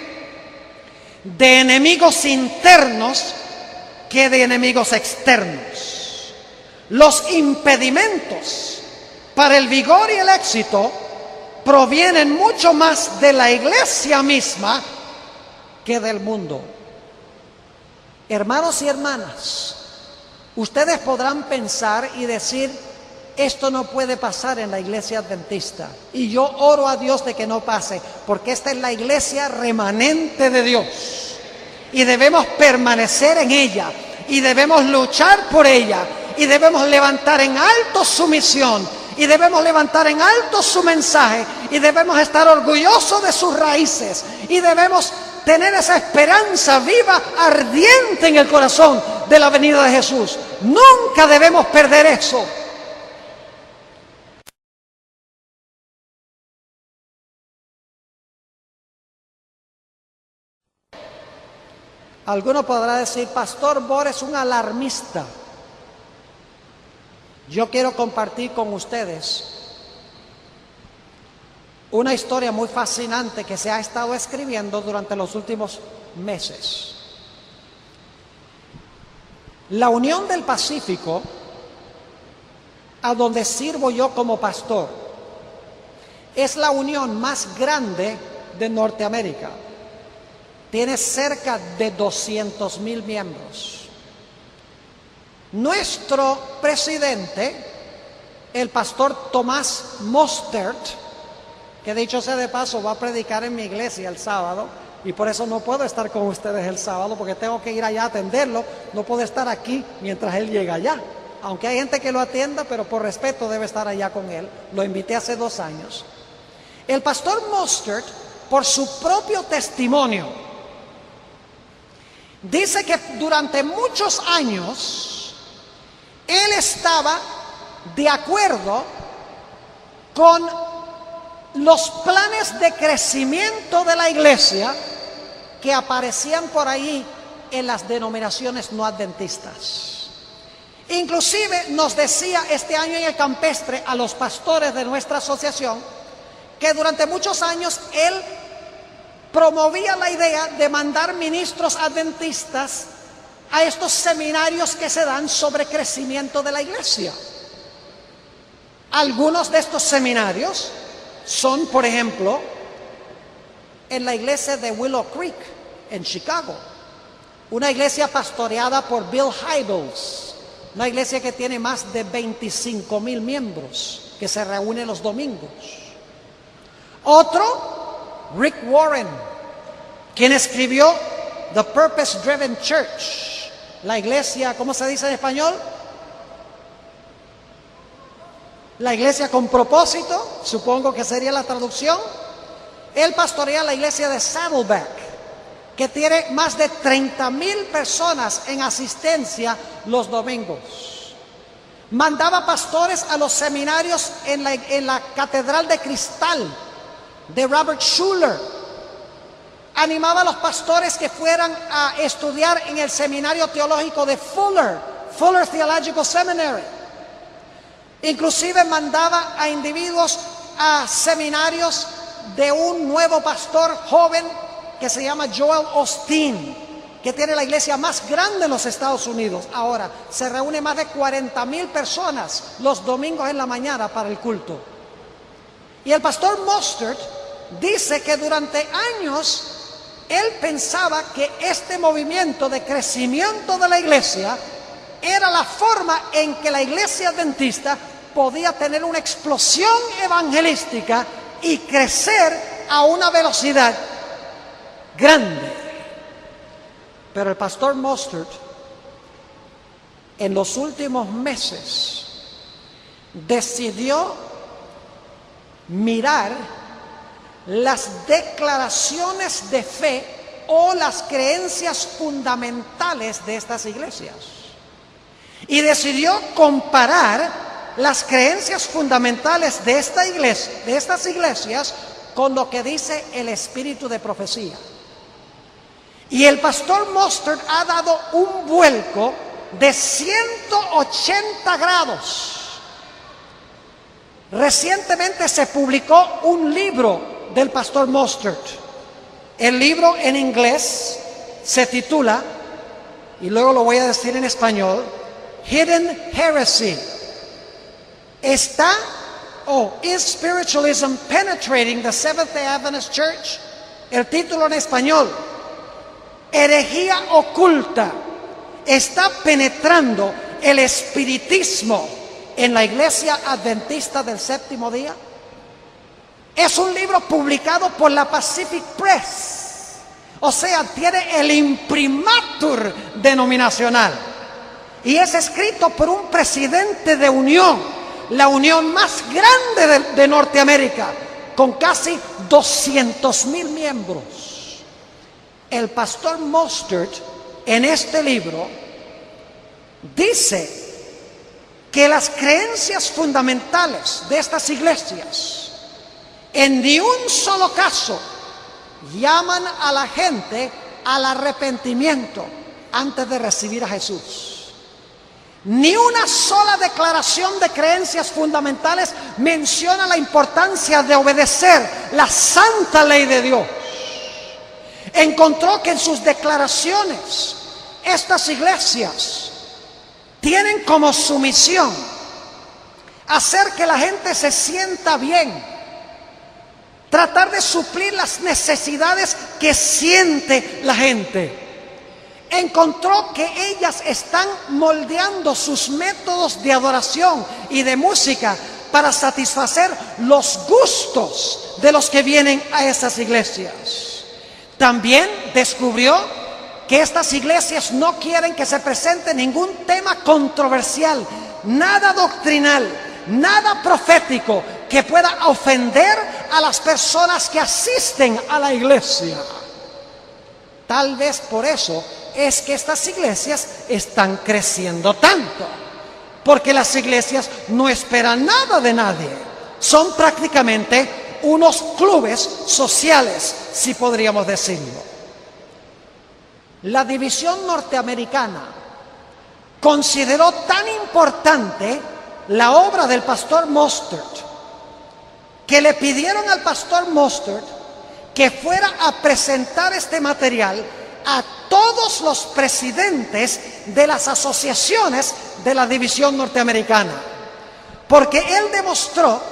de enemigos internos que de enemigos externos. Los impedimentos para el vigor y el éxito provienen mucho más de la iglesia misma que del mundo. Hermanos y hermanas, ustedes podrán pensar y decir, esto no puede pasar en la iglesia adventista. Y yo oro a Dios de que no pase, porque esta es la iglesia remanente de Dios. Y debemos permanecer en ella, y debemos luchar por ella, y debemos levantar en alto su misión, y debemos levantar en alto su mensaje, y debemos estar orgullosos de sus raíces, y debemos tener esa esperanza viva, ardiente en el corazón de la venida de Jesús. Nunca debemos perder eso. Alguno podrá decir, Pastor Bor es un alarmista. Yo quiero compartir con ustedes una historia muy fascinante que se ha estado escribiendo durante los últimos meses. La Unión del Pacífico, a donde sirvo yo como pastor, es la unión más grande de Norteamérica. Tiene cerca de 200,000 miembros. Nuestro presidente, el pastor Tomás Mostert, que dicho sea de paso va a predicar en mi iglesia el sábado, y por eso no puedo estar con ustedes el sábado, porque tengo que ir allá a atenderlo, no puedo estar aquí mientras él llega allá, aunque hay gente que lo atienda, pero por respeto debe estar allá con él. Lo invité hace 2 años. El pastor Mostert, por su propio testimonio, dice que durante muchos años él estaba de acuerdo con los planes de crecimiento de la iglesia que aparecían por ahí en las denominaciones no adventistas. Inclusive nos decía este año en el campestre a los pastores de nuestra asociación que durante muchos años él promovía la idea de mandar ministros adventistas a estos seminarios que se dan sobre crecimiento de la iglesia. Algunos de estos seminarios son, por ejemplo, en la iglesia de Willow Creek, en Chicago, una iglesia pastoreada por Bill Hybels, una iglesia que tiene más de 25,000 miembros, que se reúne los domingos. Otro, Rick Warren, quien escribió The Purpose Driven Church, la iglesia, ¿cómo se dice en español? La iglesia con propósito, supongo que sería la traducción. Él pastorea la iglesia de Saddleback, que tiene más de 30,000 personas en asistencia los domingos. Mandaba pastores a los seminarios en la Catedral de Cristal de Robert Schuller. Animaba a los pastores que fueran a estudiar en el seminario teológico de Fuller Theological Seminary. Inclusive mandaba a individuos a seminarios de un nuevo pastor joven que se llama Joel Osteen, que tiene la iglesia más grande en los Estados Unidos. Ahora, se reúne más de 40,000 personas los domingos en la mañana para el culto. Y el pastor Mostert dice que durante años él pensaba que este movimiento de crecimiento de la iglesia era la forma en que la iglesia adventista podía tener una explosión evangelística y crecer a una velocidad grande. Pero el pastor Mostert, en los últimos meses, decidió mirar las declaraciones de fe o las creencias fundamentales de estas iglesias. Y decidió comparar las creencias fundamentales de estas iglesias con lo que dice el espíritu de profecía. Y el pastor Mostert ha dado un vuelco de 180 grados. Recientemente se publicó un libro del pastor Mostert. El libro en inglés se titula, y luego lo voy a decir en español, Hidden Heresy. Is Spiritualism Penetrating the Seventh-day Adventist Church? El título en español, Herejía oculta. ¿Está penetrando el espiritismo en la iglesia adventista del séptimo día? Es un libro publicado por la Pacific Press. O sea, tiene el imprimatur denominacional. Y es escrito por un presidente de unión, la unión más grande de Norteamérica, con casi 200,000 miembros. El pastor Mostert en este libro dice que las creencias fundamentales de estas iglesias en ni un solo caso llaman a la gente al arrepentimiento antes de recibir a Jesús. Ni una sola declaración de creencias fundamentales menciona la importancia de obedecer la santa ley de Dios. Encontró que en sus declaraciones estas iglesias tienen como su misión hacer que la gente se sienta bien, tratar de suplir las necesidades que siente la gente. Encontró que ellas están moldeando sus métodos de adoración y de música para satisfacer los gustos de los que vienen a esas iglesias. También descubrió que estas iglesias no quieren que se presente ningún tema controversial, nada doctrinal, nada profético que pueda ofender a las personas que asisten a la iglesia. Tal vez por eso es que estas iglesias están creciendo tanto, porque las iglesias no esperan nada de nadie. Son prácticamente unos clubes sociales, si podríamos decirlo. La división norteamericana consideró tan importante la obra del pastor Mostert que le pidieron al pastor Mostert que fuera a presentar este material a todos los presidentes de las asociaciones de la división norteamericana, porque él demostró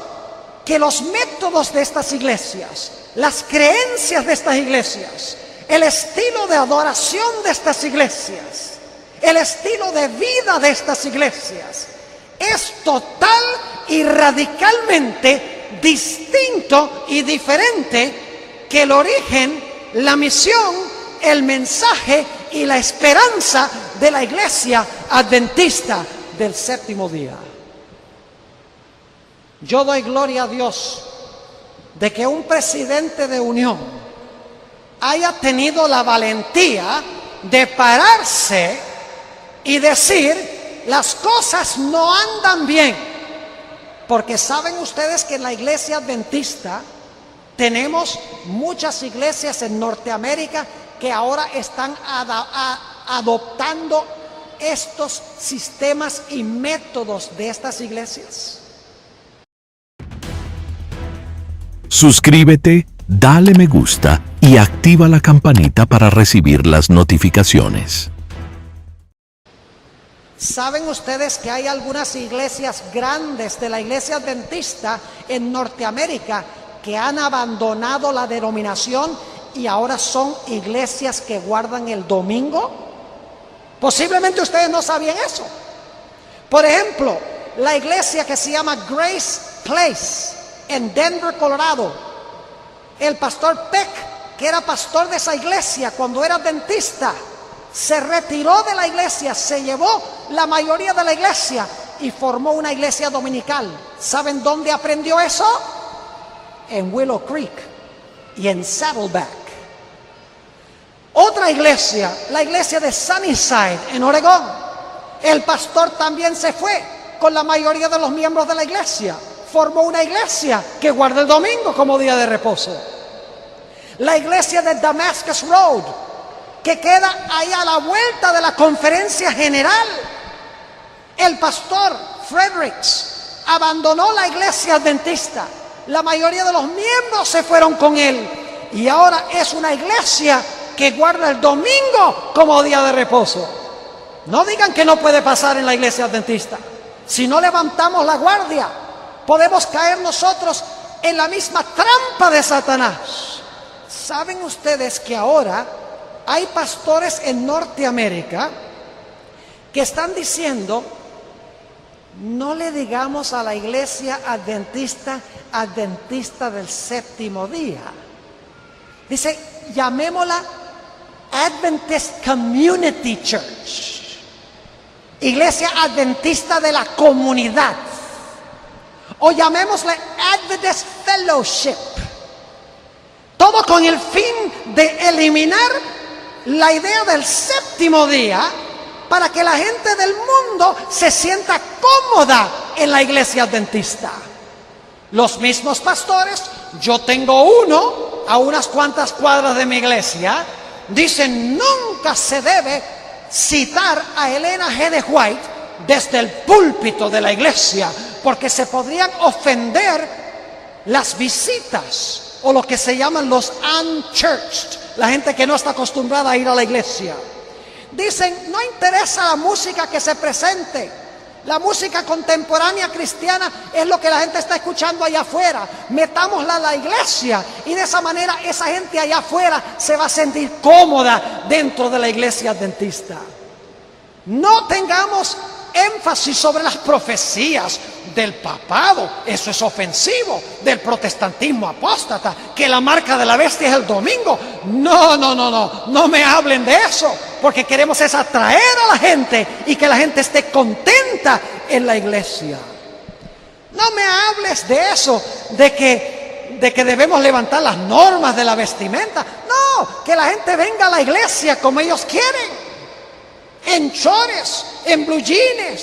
que los métodos de estas iglesias, las creencias de estas iglesias, el estilo de adoración de estas iglesias, el estilo de vida de estas iglesias, es total y radicalmente distinto y diferente que el origen, la misión, el mensaje y la esperanza de la iglesia adventista del séptimo día. Yo doy gloria a Dios de que un presidente de unión haya tenido la valentía de pararse y decir: las cosas no andan bien. Porque saben ustedes que en la iglesia adventista tenemos muchas iglesias en Norteamérica que ahora están adoptando estos sistemas y métodos de estas iglesias. Suscríbete, dale me gusta y activa la campanita para recibir las notificaciones. ¿Saben ustedes que hay algunas iglesias grandes de la iglesia adventista en Norteamérica que han abandonado la denominación y ahora son iglesias que guardan el domingo? Posiblemente ustedes no sabían eso. Por ejemplo, la iglesia que se llama Grace Place en Denver, Colorado. El pastor Peck, que era pastor de esa iglesia cuando era adventista, se retiró de la iglesia, se llevó la mayoría de la iglesia y formó una iglesia dominical. ¿Saben dónde aprendió eso? En Willow Creek y en Saddleback. Otra iglesia, la iglesia de Sunnyside en Oregón. El pastor también se fue con la mayoría de los miembros de la iglesia. Formó una iglesia que guarda el domingo como día de reposo. La iglesia de Damascus Road que queda ahí a la vuelta de la conferencia general. El pastor Fredericks abandonó la iglesia adventista. La mayoría de los miembros se fueron con él. Y ahora es una iglesia que guarda el domingo como día de reposo. No digan que no puede pasar en la iglesia adventista. Si no levantamos la guardia, podemos caer nosotros en la misma trampa de Satanás. ¿Saben ustedes que ahora hay pastores en Norteamérica que están diciendo: no le digamos a la iglesia adventista del séptimo día? Dice, llamémosla Adventist Community Church, iglesia adventista de la comunidad, o llamémosla Adventist Fellowship, todo con el fin de eliminar la idea del séptimo día, para que la gente del mundo se sienta cómoda en la iglesia adventista. Los mismos pastores, yo tengo uno a unas cuantas cuadras de mi iglesia, dicen: nunca se debe citar a Elena G. de White desde el púlpito de la iglesia, porque se podrían ofender las visitas, o lo que se llaman los unchurched, la gente que no está acostumbrada a ir a la iglesia. Dicen: no interesa la música que se presente, la música contemporánea cristiana es lo que la gente está escuchando allá afuera, metámosla a la iglesia, y de esa manera esa gente allá afuera se va a sentir cómoda dentro de la iglesia adventista. No tengamos énfasis sobre las profecías del papado, eso es ofensivo, del protestantismo apóstata, que la marca de la bestia es el domingo. No me hablen de eso, porque queremos es atraer a la gente y que la gente esté contenta en la iglesia. No me hables de eso, de que debemos levantar las normas de la vestimenta. No, que la gente venga a la iglesia como ellos quieren, en chores, en blue jeans,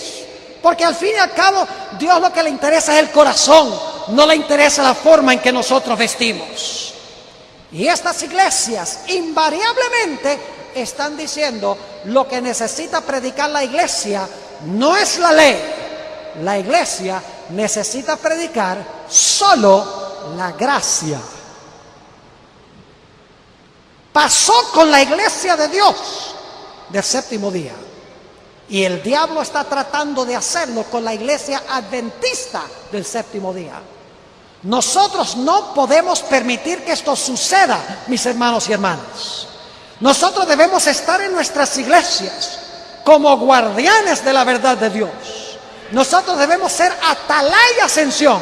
porque al fin y al cabo Dios lo que le interesa es el corazón, no le interesa la forma en que nosotros vestimos. Y estas iglesias invariablemente están diciendo: lo que necesita predicar la iglesia no es la ley, la iglesia necesita predicar solo la gracia. Pasó con la iglesia de Dios del séptimo día, y el diablo está tratando de hacerlo con la iglesia adventista del séptimo día. Nosotros no podemos permitir que esto suceda, mis hermanos y hermanas. Nosotros debemos estar en nuestras iglesias como guardianes de la verdad de Dios. Nosotros debemos ser atalayas en Sión.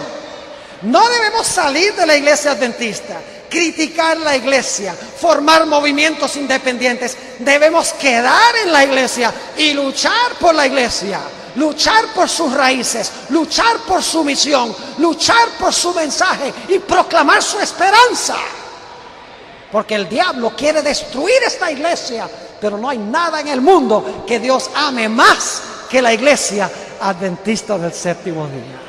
No debemos salir de la iglesia adventista, criticar la iglesia, formar movimientos independientes. Debemos quedar en la iglesia y luchar por la iglesia, luchar por sus raíces, luchar por su misión, luchar por su mensaje y proclamar su esperanza. Porque el diablo quiere destruir esta iglesia, pero no hay nada en el mundo que Dios ame más que la iglesia adventista del séptimo día.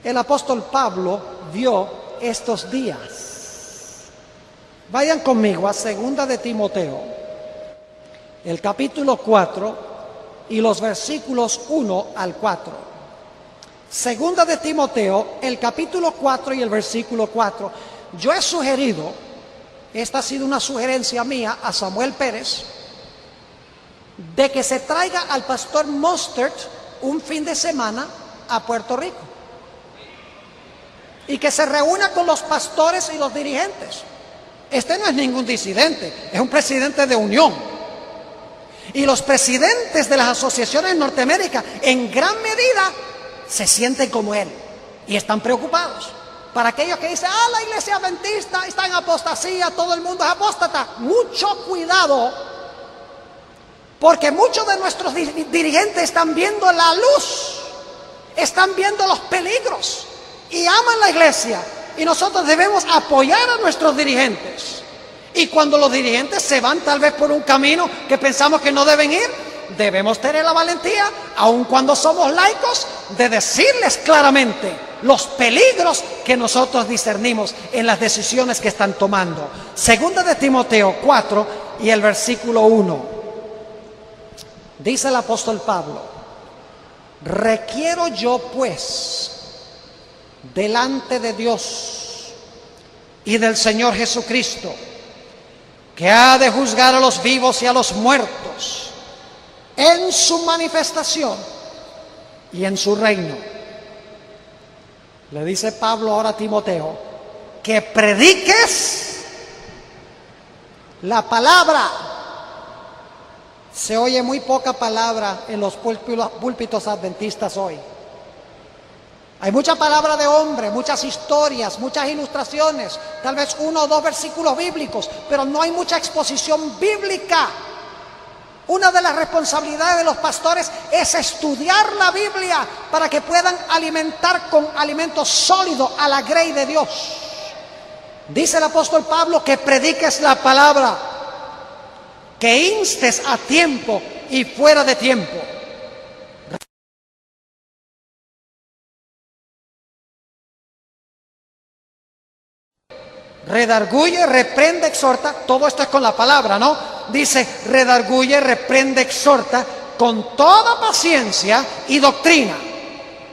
El apóstol Pablo vio estos días. Vayan conmigo a 2 de Timoteo, el capítulo 4 y los versículos 1 al 4. 2 de Timoteo, el capítulo 4 y el versículo 4. Yo he sugerido, esta ha sido una sugerencia mía a Samuel Pérez, de que se traiga al pastor Mostert un fin de semana a Puerto Rico y que se reúna con los pastores y los dirigentes. Este no es ningún disidente, es un presidente de unión. Y los presidentes de las asociaciones en Norteamérica en gran medida se sienten como él y están preocupados. Para aquellos que dicen: la iglesia adventista está en apostasía, todo el mundo es apóstata. Mucho cuidado, porque muchos de nuestros dirigentes están viendo la luz, están viendo los peligros y aman la iglesia. Y nosotros debemos apoyar a nuestros dirigentes. Y cuando los dirigentes se van tal vez por un camino que pensamos que no deben ir, debemos tener la valentía, aun cuando somos laicos, de decirles claramente los peligros que nosotros discernimos en las decisiones que están tomando. Segunda de Timoteo 4 y el versículo 1. Dice el apóstol Pablo: requiero yo pues delante de Dios y del Señor Jesucristo, que ha de juzgar a los vivos y a los muertos en su manifestación y en su reino. Le dice Pablo ahora a Timoteo que prediques la palabra. Se oye muy poca palabra en los púlpitos adventistas hoy. Hay mucha palabra de hombre, muchas historias, muchas ilustraciones, tal vez 1 o 2 versículos bíblicos, pero no hay mucha exposición bíblica. Una de las responsabilidades de los pastores es estudiar la Biblia para que puedan alimentar con alimento sólido a la grey de Dios. Dice el apóstol Pablo que prediques la palabra, que instes a tiempo y fuera de tiempo. Redarguye, reprende, exhorta. Todo esto es con la palabra, ¿no? Dice: redarguye, reprende, exhorta con toda paciencia y doctrina.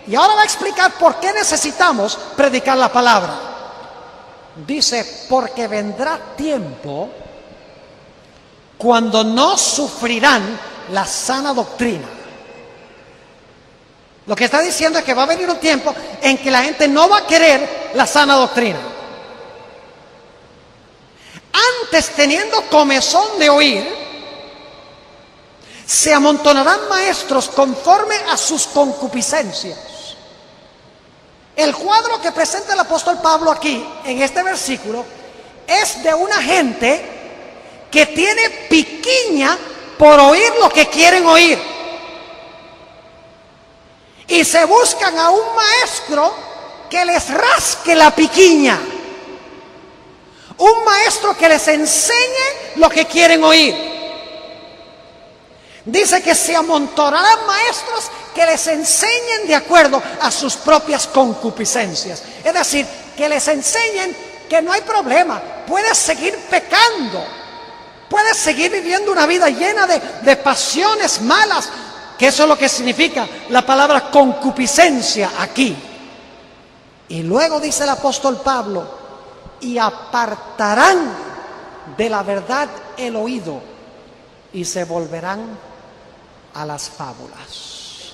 Y ahora va a explicar por qué necesitamos predicar la palabra. Dice: porque vendrá tiempo cuando no sufrirán la sana doctrina. Lo que está diciendo es que va a venir un tiempo en que la gente no va a querer la sana doctrina. Antes, teniendo comezón de oír, se amontonarán maestros conforme a sus concupiscencias. El cuadro que presenta el apóstol Pablo aquí, en este versículo, es de una gente que tiene piquiña por oír lo que quieren oír. Y se buscan a un maestro que les rasque la piquiña. Un maestro que les enseñe lo que quieren oír. Dice que se amontonarán maestros que les enseñen de acuerdo a sus propias concupiscencias. Es decir, que les enseñen que no hay problema, puedes seguir pecando, puedes seguir viviendo una vida llena de pasiones malas, que eso es lo que significa la palabra concupiscencia aquí. Y luego dice el apóstol Pablo: y apartarán de la verdad el oído y se volverán a las fábulas.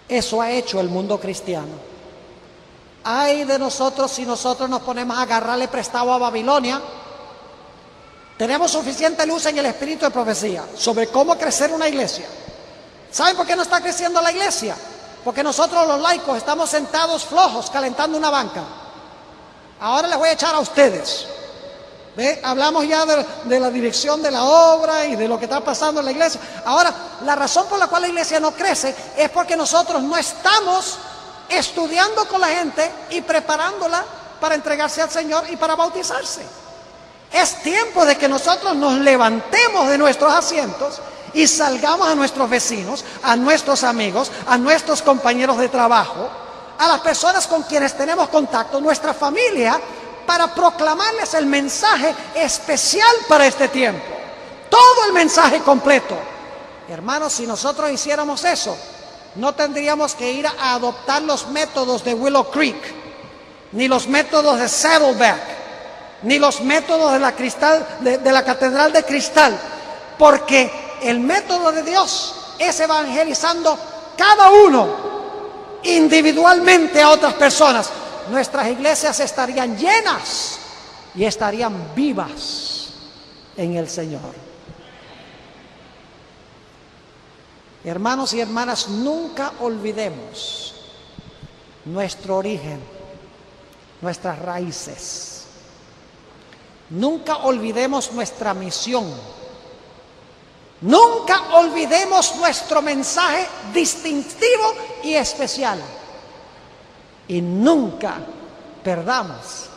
Eso ha hecho el mundo cristiano. Ay de nosotros si nosotros nos ponemos a agarrarle prestado a Babilonia. Tenemos suficiente luz en el espíritu de profecía sobre cómo crecer una iglesia. ¿Saben por qué no está creciendo la iglesia? Porque nosotros los laicos estamos sentados flojos calentando una banca. Ahora les voy a echar a ustedes. ¿Ve? Hablamos ya de la dirección de la obra y de lo que está pasando en la iglesia. Ahora, la razón por la cual la iglesia no crece es porque nosotros no estamos estudiando con la gente y preparándola para entregarse al Señor y para bautizarse. Es tiempo de que nosotros nos levantemos de nuestros asientos y salgamos a nuestros vecinos, a nuestros amigos, a nuestros compañeros de trabajo, a las personas con quienes tenemos contacto, nuestra familia, para proclamarles el mensaje especial para este tiempo. Todo el mensaje completo. Hermanos, si nosotros hiciéramos eso, no tendríamos que ir a adoptar los métodos de Willow Creek, ni los métodos de Saddleback, ni los métodos de la Catedral de Cristal, porque el método de Dios es evangelizando cada uno individualmente a otras personas. Nuestras iglesias estarían llenas y estarían vivas en el Señor. Hermanos y hermanas, nunca olvidemos nuestro origen, nuestras raíces. Nunca olvidemos nuestra misión. Nunca olvidemos nuestro mensaje distintivo y especial. Y nunca perdamos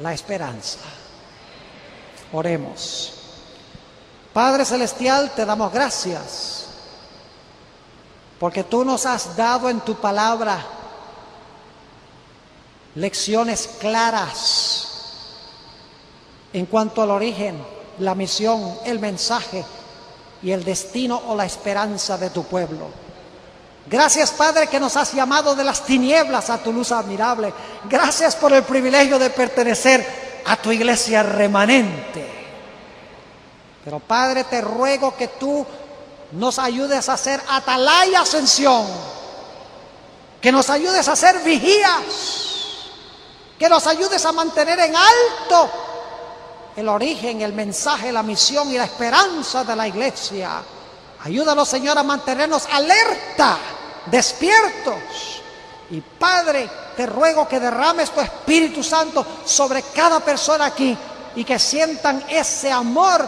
la esperanza. Oremos. Padre Celestial, te damos gracias porque tú nos has dado en tu palabra lecciones claras en cuanto al origen, la misión, el mensaje y el destino o la esperanza de tu pueblo. Gracias, Padre, que nos has llamado de las tinieblas a tu luz admirable. Gracias por el privilegio de pertenecer a tu iglesia remanente. Pero, Padre, te ruego que tú nos ayudes a ser atalaya ascensión, que nos ayudes a ser vigías, que nos ayudes a mantener en alto el origen, el mensaje, la misión y la esperanza de la iglesia. Ayúdanos, Señor, a mantenernos alerta, despiertos. Y, Padre, te ruego que derrames tu Espíritu Santo sobre cada persona aquí y que sientan ese amor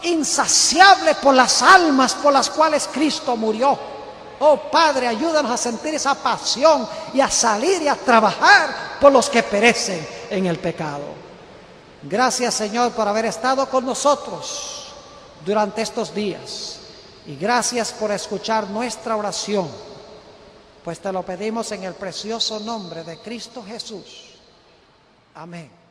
insaciable por las almas por las cuales Cristo murió. Oh, Padre, ayúdanos a sentir esa pasión y a salir y a trabajar por los que perecen en el pecado. Gracias, Señor, por haber estado con nosotros durante estos días. Y gracias por escuchar nuestra oración, pues te lo pedimos en el precioso nombre de Cristo Jesús. Amén.